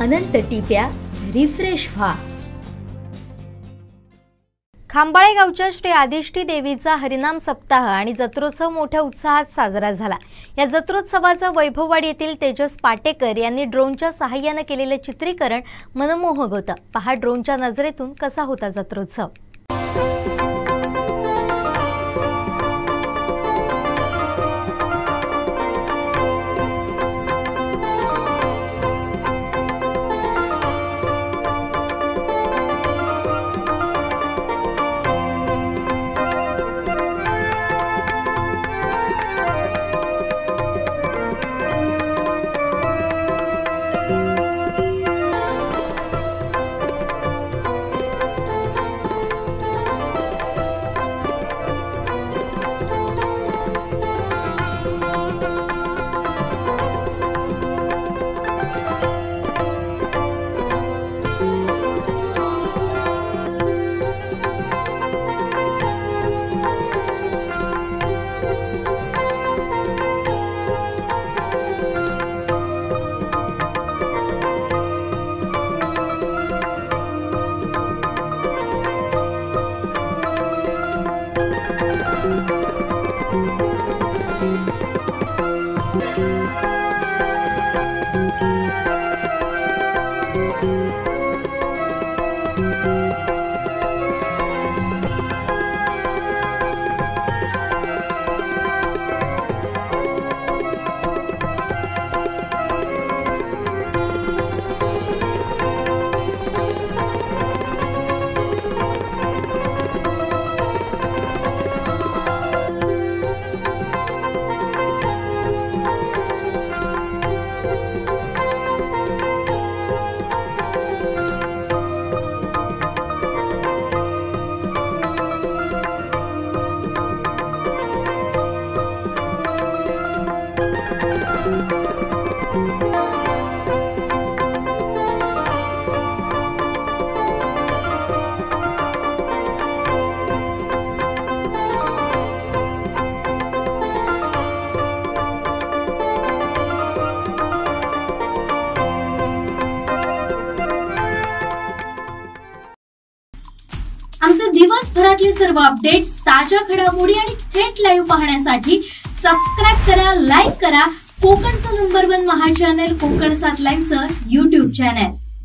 अनंत टिप्या refresh व्हा। खांबाळे गावच्या श्री आदिष्टी देवीचा हरिनाम सप्ताह आणि जत्रोत्सव मोठ्या उत्साहात साजरा झाला। या जत्रोत्सवाचं वैभववाडी येथील तेजस पाटेकर यांनी ड्रोनच्या सहाय्याने केलेले चित्रीकरण मनमोहक होतं। पहा ड्रोनच्या नजरेतून कसा होता जत्रोत्सव। आमचे दिवसभरातले सर्व अपडेट्स, ताज्या घडामोडी आणि थेट लाईव्ह पाहण्यासाठी सबस्क्राइब करा, लाईक करा कोकणचं नंबर 1 महा चॅनल कोकण 7 लाईव्हचं YouTube चॅनल।